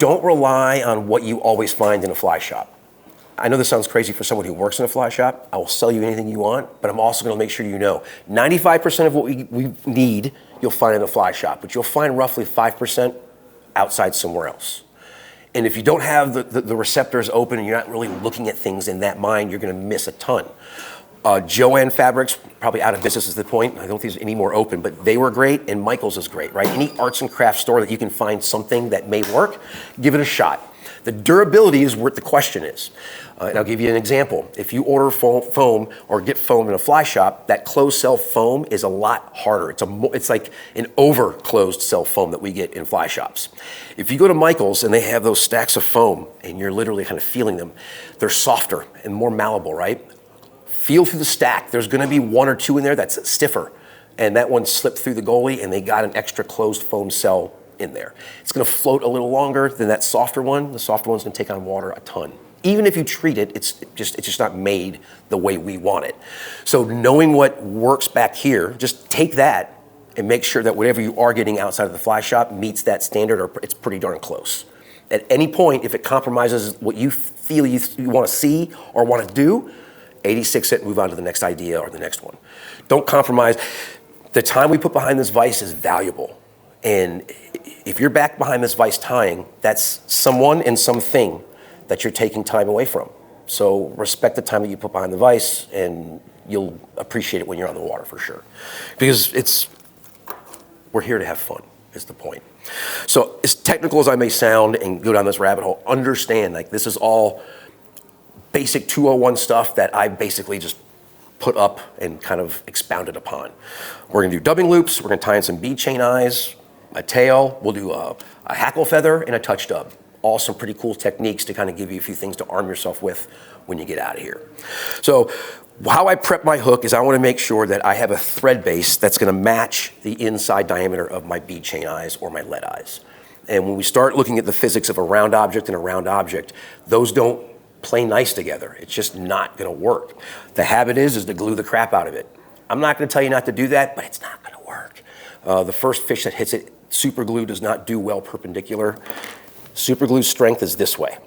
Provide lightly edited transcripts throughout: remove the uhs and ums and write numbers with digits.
don't rely on what you always find in a fly shop. I know this sounds crazy for someone who works in a fly shop. I will sell you anything you want, but I'm also gonna make sure you know, 95% of what we need, you'll find in a fly shop, but you'll find roughly 5% outside somewhere else. And if you don't have the receptors open and you're not really looking at things in that mind, you're gonna miss a ton. Joann Fabrics, probably out of business at the point. I don't think there's any more open, but they were great, and Michael's is great, right? Any arts and crafts store that you can find something that may work, give it a shot. The durability is what the question is. And I'll give you an example. If you order foam or get foam in a fly shop, that closed cell foam is a lot harder. It's like an over closed cell foam that we get in fly shops. If you go to Michael's and they have those stacks of foam and you're literally kind of feeling them, they're softer and more malleable, right? Feel through the stack. There's gonna be one or two in there that's stiffer, and that one slipped through the goalie and they got an extra closed foam cell in there. It's gonna float a little longer than that softer one. The softer one's gonna take on water a ton. Even if you treat it, it's just not made the way we want it. So knowing what works back here, just take that and make sure that whatever you are getting outside of the fly shop meets that standard, or it's pretty darn close. At any point, if it compromises what you feel you wanna see or wanna do, 86 it, move on to the next idea or the next one. Don't compromise. The time we put behind this vise is valuable. And if you're back behind this vise tying, that's someone and something that you're taking time away from. So respect the time that you put behind the vise, and you'll appreciate it when you're on the water for sure. Because we're here to have fun, is the point. So as technical as I may sound and go down this rabbit hole, understand like this is all basic 201 stuff that I basically just put up and kind of expounded upon. We're gonna do dubbing loops, we're gonna tie in some bead chain eyes, a tail, we'll do a hackle feather and a touch dub. All some pretty cool techniques to kind of give you a few things to arm yourself with when you get out of here. So how I prep my hook is I wanna make sure that I have a thread base that's gonna match the inside diameter of my bead chain eyes or my lead eyes. And when we start looking at the physics of a round object and a round object, those don't play nice together. It's just not gonna work. The habit is to glue the crap out of it. I'm not gonna tell you not to do that, but it's not gonna work. The first fish that hits it, super glue does not do well perpendicular. Super glue strength is this way.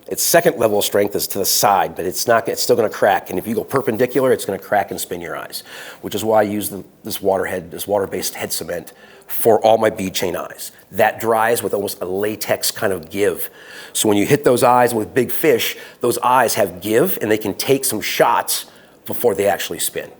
Its second level of strength is to the side, but it's still gonna crack. And if you go perpendicular, it's gonna crack and spin your eyes, which is why I use this water-based head cement for all my bead chain eyes. That dries with almost a latex kind of give. So when you hit those eyes with big fish, those eyes have give and they can take some shots before they actually spin.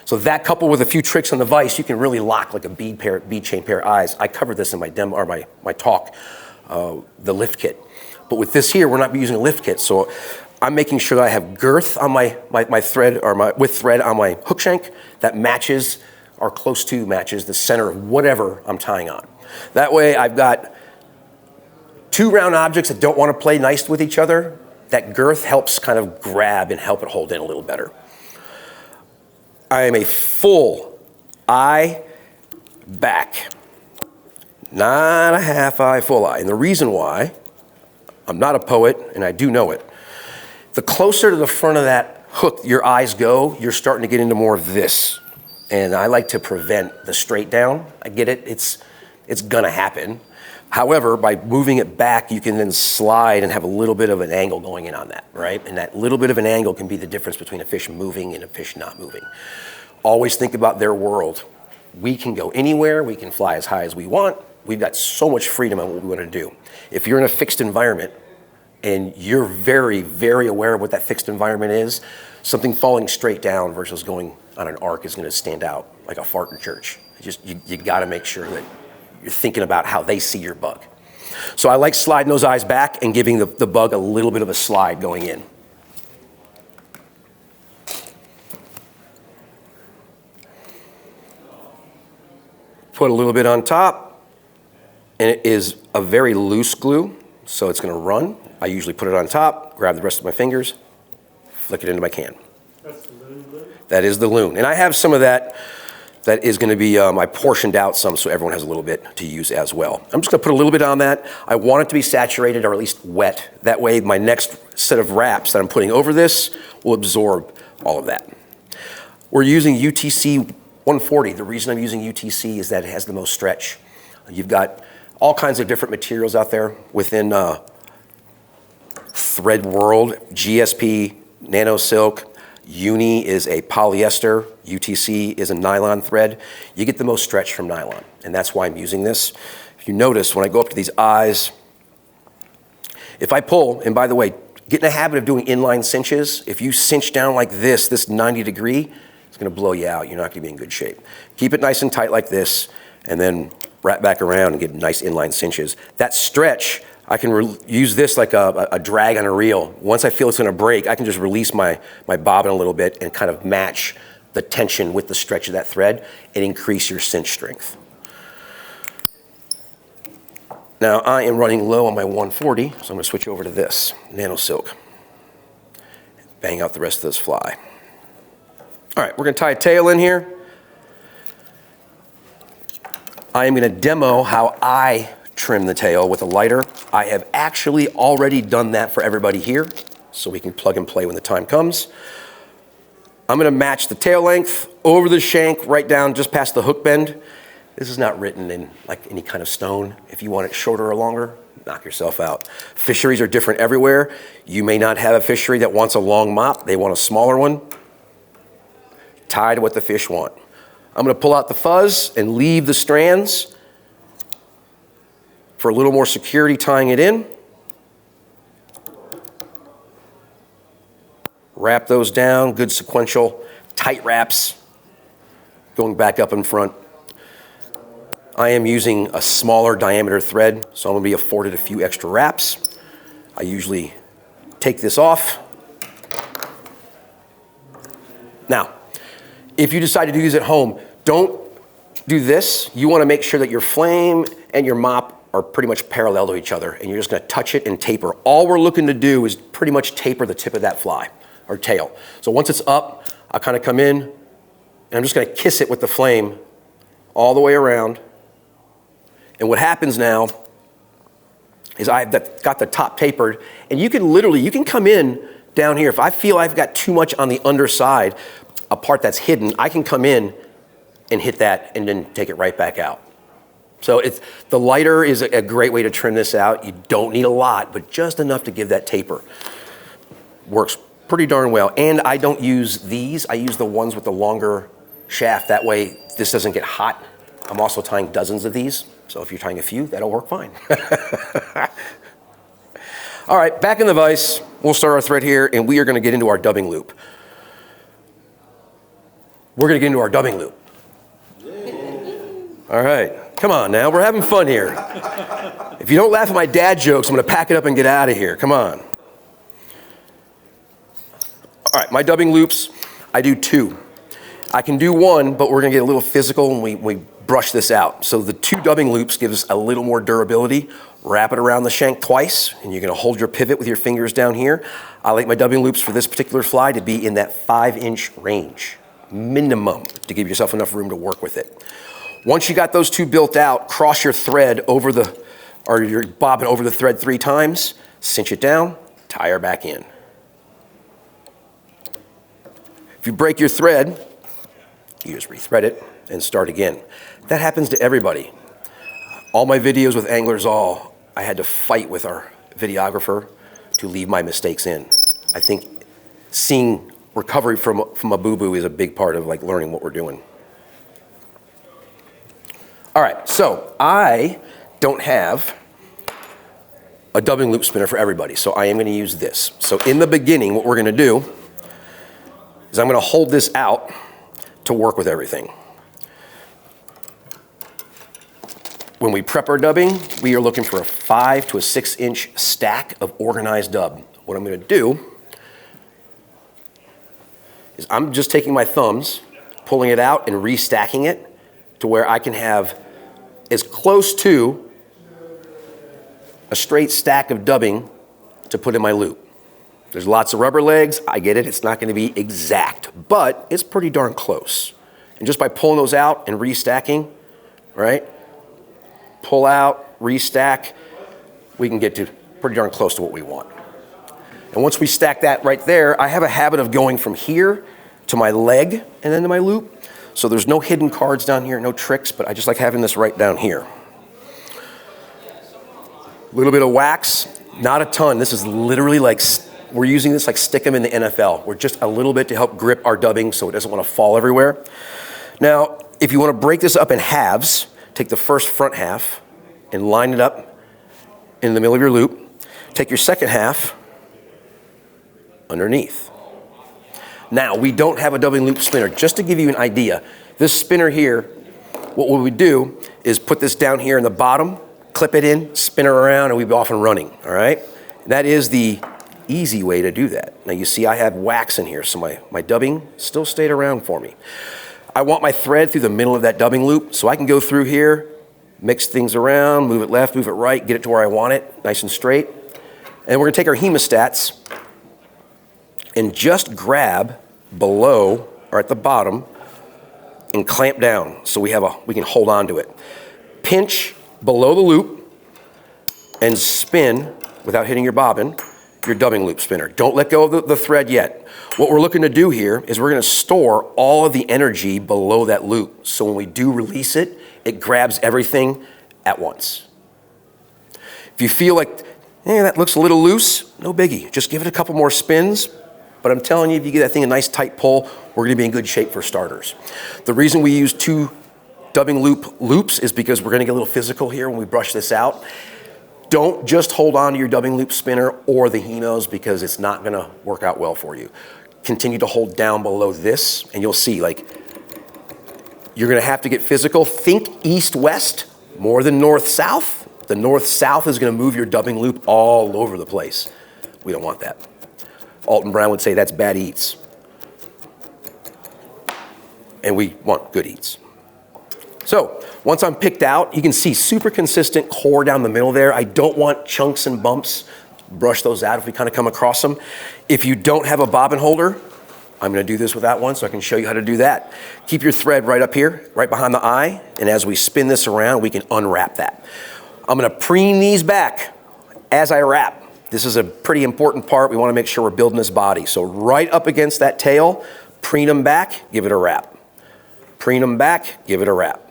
So that coupled with a few tricks on the vise, you can really lock like a bead chain pair of eyes. I covered this in my demo or my talk, the lift kit. But with this here, we're not using a lift kit. So I'm making sure that I have girth on my thread or with thread on my hook shank that matches or close to matches the center of whatever I'm tying on. That way I've got two round objects that don't want to play nice with each other. That girth helps kind of grab and help it hold in a little better. I am a full eye back, not a half eye, full eye. And the reason why, I'm not a poet and I do know it. The closer to the front of that hook your eyes go, you're starting to get into more of this. And I like to prevent the straight down. I get it, it's gonna happen. However, by moving it back, you can then slide and have a little bit of an angle going in on that, right? And that little bit of an angle can be the difference between a fish moving and a fish not moving. Always think about their world. We can go anywhere, we can fly as high as we want. We've got so much freedom on what we want to do. If you're in a fixed environment and you're very, very aware of what that fixed environment is, something falling straight down versus going on an arc is going to stand out like a fart in church. You got to make sure that you're thinking about how they see your bug. So I like sliding those eyes back and giving the bug a little bit of a slide going in. Put a little bit on top, and it is a very loose glue, so it's gonna run. I usually put it on top, grab the rest of my fingers, flick it into my can. That's the loon glue? That is the loon. And I have some of that is gonna be, I portioned out some so everyone has a little bit to use as well. I'm just gonna put a little bit on that. I want it to be saturated or at least wet. That way my next set of wraps that I'm putting over this will absorb all of that. We're using UTC 140. The reason I'm using UTC is that it has the most stretch. You've got all kinds of different materials out there within thread world. GSP, nano silk, Uni is a polyester, UTC is a nylon thread. You get the most stretch from nylon, and that's why I'm using this. If you notice, when I go up to these eyes, if I pull, and by the way, get in a habit of doing inline cinches. If you cinch down like this 90 degree, it's gonna blow you out. You're not gonna be in good shape. Keep it nice and tight like this, and then wrap back around and get nice inline cinches. That stretch, I can use this like a drag on a reel. Once I feel it's gonna break, I can just release my bobbin a little bit and kind of match the tension with the stretch of that thread and increase your cinch strength. Now I am running low on my 140, so I'm gonna switch over to this, nano silk. Bang out the rest of this fly. All right, we're gonna tie a tail in here. I am gonna demo how I trim the tail with a lighter. I have actually already done that for everybody here, so we can plug and play when the time comes. I'm gonna match the tail length over the shank, right down just past the hook bend. This is not written in like any kind of stone. If you want it shorter or longer, knock yourself out. Fisheries are different everywhere. You may not have a fishery that wants a long mop, they want a smaller one. Tie to what the fish want. I'm gonna pull out the fuzz and leave the strands for a little more security, tying it in. Wrap those down, good sequential, tight wraps, going back up in front. I am using a smaller diameter thread, so I'm gonna be afforded a few extra wraps. I usually take this off. Now, if you decide to do these at home, don't do this. You wanna make sure that your flame and your mop are pretty much parallel to each other, and you're just gonna touch it and taper. All we're looking to do is pretty much taper the tip of that fly, or tail. So once it's up, I'll kind of come in, and I'm just gonna kiss it with the flame all the way around. And what happens now is I've got the top tapered, and you can come in down here. If I feel I've got too much on the underside, a part that's hidden, I can come in and hit that and then take it right back out. So the lighter is a great way to trim this out. You don't need a lot, but just enough to give that taper. Works pretty darn well. And I don't use these. I use the ones with the longer shaft. That way this doesn't get hot. I'm also tying dozens of these. So if you're tying a few, that'll work fine. All right, back in the vise. We'll start our thread here, and we are gonna get into our dubbing loop. We're gonna get into our dubbing loop. All right, come on now, we're having fun here. If you don't laugh at my dad jokes, I'm gonna pack it up and get out of here, come on. All right, my dubbing loops, I do 2. I can do 1, but we're gonna get a little physical and we brush this out. So the 2 dubbing loops give us a little more durability. Wrap it around the shank twice, and you're gonna hold your pivot with your fingers down here. I like my dubbing loops for this particular fly to be in that 5-inch range, minimum, to give yourself enough room to work with it. Once you got those 2 built out, cross your thread over your bobbin over the thread 3 times, cinch it down, tie her back in. If you break your thread, you just rethread it and start again. That happens to everybody. All my videos with Anglers All, I had to fight with our videographer to leave my mistakes in. I think seeing recovery from a boo-boo is a big part of like learning what we're doing. All right, so I don't have a dubbing loop spinner for everybody, so I am gonna use this. So in the beginning, what we're gonna do is I'm gonna hold this out to work with everything. When we prep our dubbing, we are looking for a 5 to a 6-inch stack of organized dub. What I'm gonna do is I'm just taking my thumbs, pulling it out and restacking it to where I can have as close to a straight stack of dubbing to put in my loop. There's lots of rubber legs, I get it, it's not gonna be exact, but it's pretty darn close. And just by pulling those out and restacking, right? Pull out, restack, we can get to pretty darn close to what we want. And once we stack that right there, I have a habit of going from here to my leg and then to my loop. So there's no hidden cards down here, no tricks, but I just like having this right down here. A little bit of wax, not a ton. This is literally like, we're using this like stick 'em in the NFL. We're just a little bit to help grip our dubbing so it doesn't want to fall everywhere. Now, if you want to break this up in halves, take the first front half and line it up in the middle of your loop. Take your second half underneath. Now, we don't have a dubbing loop spinner. Just to give you an idea, this spinner here, what we would do is put this down here in the bottom, clip it in, spin it around, and we'd be off and running, all right? That is the easy way to do that. Now, you see I have wax in here, so my dubbing still stayed around for me. I want my thread through the middle of that dubbing loop, so I can go through here, mix things around, move it left, move it right, get it to where I want it, nice and straight. And we're gonna take our hemostats and just grab below or at the bottom and clamp down so we can hold on to it. Pinch below the loop and spin without hitting your bobbin, your dubbing loop spinner. Don't let go of the thread yet. What we're looking to do here is we're gonna store all of the energy below that loop. So when we do release it, it grabs everything at once. If you feel like, that looks a little loose, no biggie. Just give it a couple more spins. But I'm telling you, if you get that thing a nice tight pull, we're gonna be in good shape for starters. The reason we use 2 dubbing loops is because we're gonna get a little physical here when we brush this out. Don't just hold on to your dubbing loop spinner or the hemos because it's not gonna work out well for you. Continue to hold down below this and you'll see you're gonna have to get physical. Think east-west more than north-south. The north-south is gonna move your dubbing loop all over the place. We don't want that. Alton Brown would say that's bad eats. And we want good eats. So once I'm picked out, you can see super consistent core down the middle there. I don't want chunks and bumps. Brush those out if we kind of come across them. If you don't have a bobbin holder, I'm gonna do this without one so I can show you how to do that. Keep your thread right up here, right behind the eye, and as we spin this around, we can unwrap that. I'm gonna preen these back as I wrap. This is a pretty important part. We wanna make sure we're building this body. So right up against that tail, preen them back, give it a wrap. Preen them back, give it a wrap.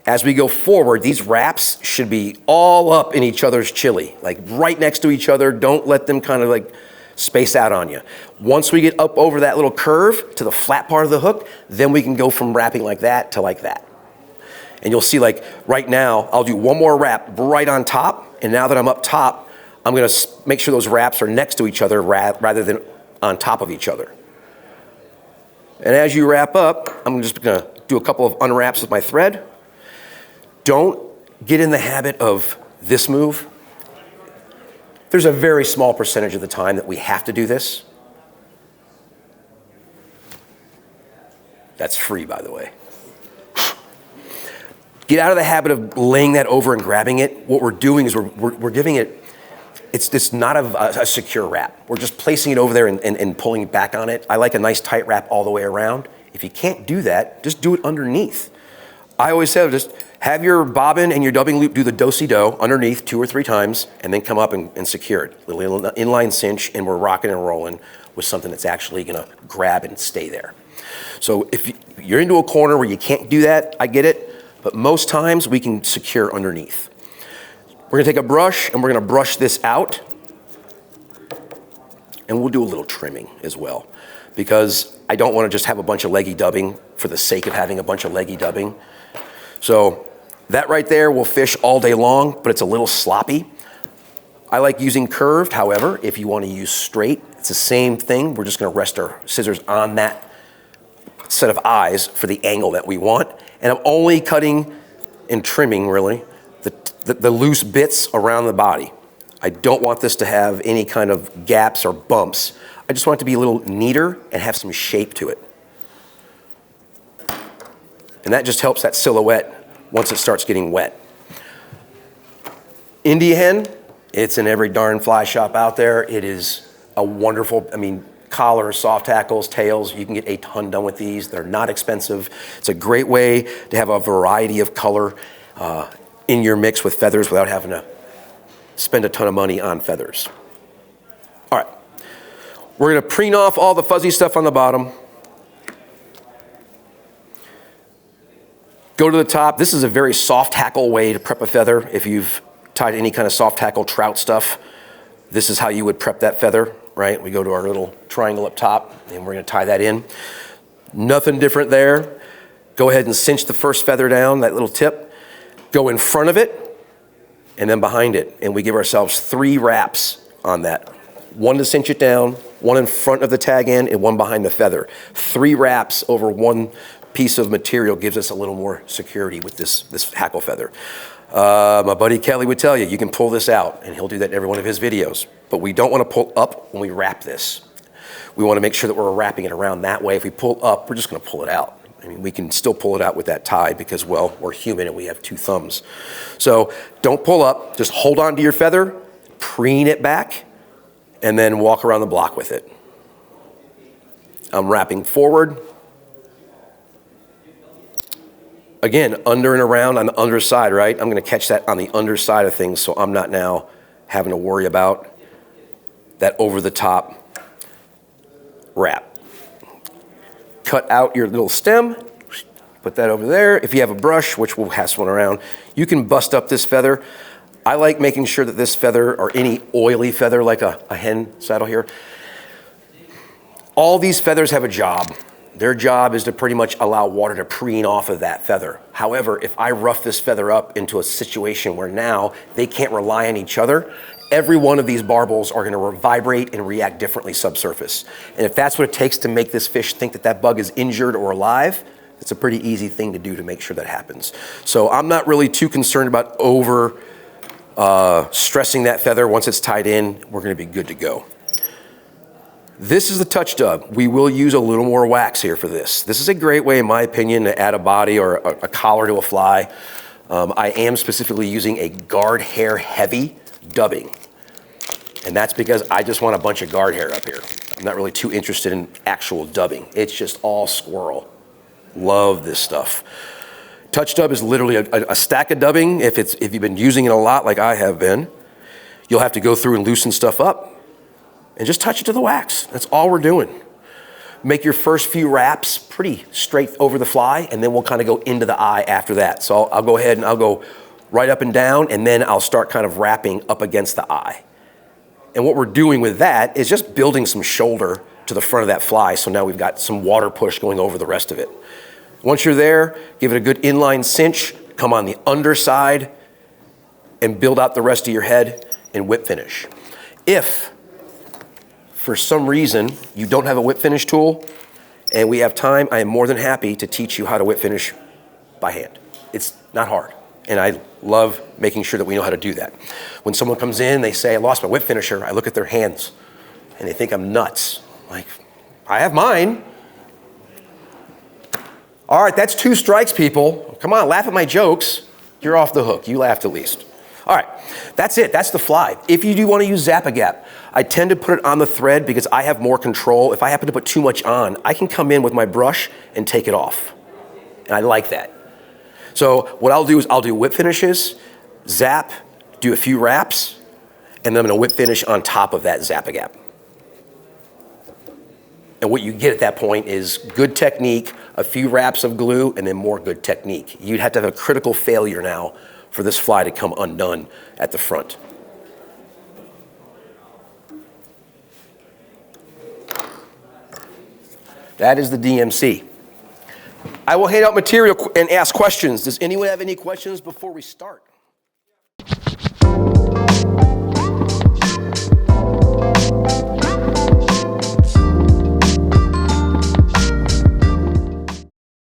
As we go forward, these wraps should be all up in each other's chili, like right next to each other. Don't let them kind of like space out on you. Once we get up over that little curve to the flat part of the hook, then we can go from wrapping like that to like that. And you'll see like right now, I'll do one more wrap right on top. And now that I'm up top, I'm gonna make sure those wraps are next to each other rather than on top of each other. And as you wrap up, I'm just gonna do a couple of unwraps with my thread. Don't get in the habit of this move. There's a very small percentage of the time that we have to do this. That's free, by the way. Get out of the habit of laying that over and grabbing it. What we're doing is we're giving it, it's not a secure wrap. We're just placing it over there and pulling it back on it. I like a nice tight wrap all the way around. If you can't do that, just do it underneath. I always say just have your bobbin and your dubbing loop do the do-si-do underneath 2 or 3 times and then come up and secure it. Little inline cinch, and we're rocking and rolling with something that's actually gonna grab and stay there. So if you're into a corner where you can't do that, I get it, but most times we can secure underneath. We're gonna take a brush and we're gonna brush this out, and we'll do a little trimming as well, because I don't wanna just have a bunch of leggy dubbing for the sake of having a bunch of leggy dubbing. So that right there will fish all day long, but it's a little sloppy. I like using curved, however, if you wanna use straight, it's the same thing. We're just gonna rest our scissors on that set of eyes for the angle that we want. And I'm only cutting and trimming, really, the loose bits around the body. I don't want this to have any kind of gaps or bumps. I just want it to be a little neater and have some shape to it. And that just helps that silhouette once it starts getting wet. India hen, it's in every darn fly shop out there. It is a wonderful, collars, soft hackles, tails, you can get a ton done with these. They're not expensive. It's a great way to have a variety of color in your mix with feathers without having to spend a ton of money on feathers. All right, we're gonna preen off all the fuzzy stuff on the bottom. Go to the top. This is a very soft hackle way to prep a feather. If you've tied to any kind of soft tackle trout stuff, this is how you would prep that feather, right? We go to our little triangle up top and we're gonna tie that in. Nothing different there. Go ahead and cinch the first feather down, that little tip. Go in front of it and then behind it. And we give ourselves 3 wraps on that. 1 to cinch it down, 1 in front of the tag end, and 1 behind the feather. 3 wraps over 1 piece of material gives us a little more security with this hackle feather. My buddy Kelly would tell you, you can pull this out, and he'll do that in every one of his videos. But we don't want to pull up when we wrap this. We want to make sure that we're wrapping it around that way. If we pull up, we're just going to pull it out. I mean, we can still pull it out with that tie because, well, we're human and we have 2 thumbs. So don't pull up, just hold on to your feather, preen it back, and then walk around the block with it. I'm wrapping forward. Again, under and around on the underside, right? I'm gonna catch that on the underside of things, so I'm not now having to worry about that over the top wrap. Cut out your little stem, put that over there. If you have a brush, which we'll pass one around, you can bust up this feather. I like making sure that this feather, or any oily feather like a hen saddle here, all these feathers have a job. Their job is to pretty much allow water to preen off of that feather. However, if I rough this feather up into a situation where now they can't rely on each other, every one of these barbels are gonna vibrate and react differently subsurface. And if that's what it takes to make this fish think that that bug is injured or alive, it's a pretty easy thing to do to make sure that happens. So I'm not really too concerned about stressing that feather. Once it's tied in, we're gonna be good to go. This is the touch dub. We will use a little more wax here for this. This is a great way, in my opinion, to add a body or a collar to a fly. I am specifically using a guard hair heavy dubbing. And that's because I just want a bunch of guard hair up here. I'm not really too interested in actual dubbing. It's just all squirrel. Love this stuff. Touch dub is literally a stack of dubbing. If you've been using it a lot like I have been, you'll have to go through and loosen stuff up and just touch it to the wax. That's all we're doing. Make your first few wraps pretty straight over the fly, and then we'll kind of go into the eye after that. So I'll go ahead and I'll go right up and down, and then I'll start kind of wrapping up against the eye. And what we're doing with that is just building some shoulder to the front of that fly, so now we've got some water push going over the rest of it. Once you're there, give it a good inline cinch, come on the underside, and build out the rest of your head and whip finish. If for some reason you don't have a whip finish tool and we have time, I am more than happy to teach you how to whip finish by hand. It's not hard, and I love making sure that we know how to do that. When someone comes in, they say, I lost my whip finisher, I look at their hands and they think I'm nuts. Like, I have mine. All right, that's 2 strikes, people. Come on, laugh at my jokes. You're off the hook. You laughed at least. All right, that's it. That's the fly. If you do want to use Zap-A-Gap, I tend to put it on the thread because I have more control. If I happen to put too much on, I can come in with my brush and take it off. And I like that. So what I'll do is I'll do whip finishes, zap, do a few wraps, and then I'm going to whip finish on top of that Zap-A-Gap. And what you get at that point is good technique, a few wraps of glue, and then more good technique. You'd have to have a critical failure now for this fly to come undone at the front. That is the DMC. I will hand out material and ask questions. Does anyone have any questions before we start?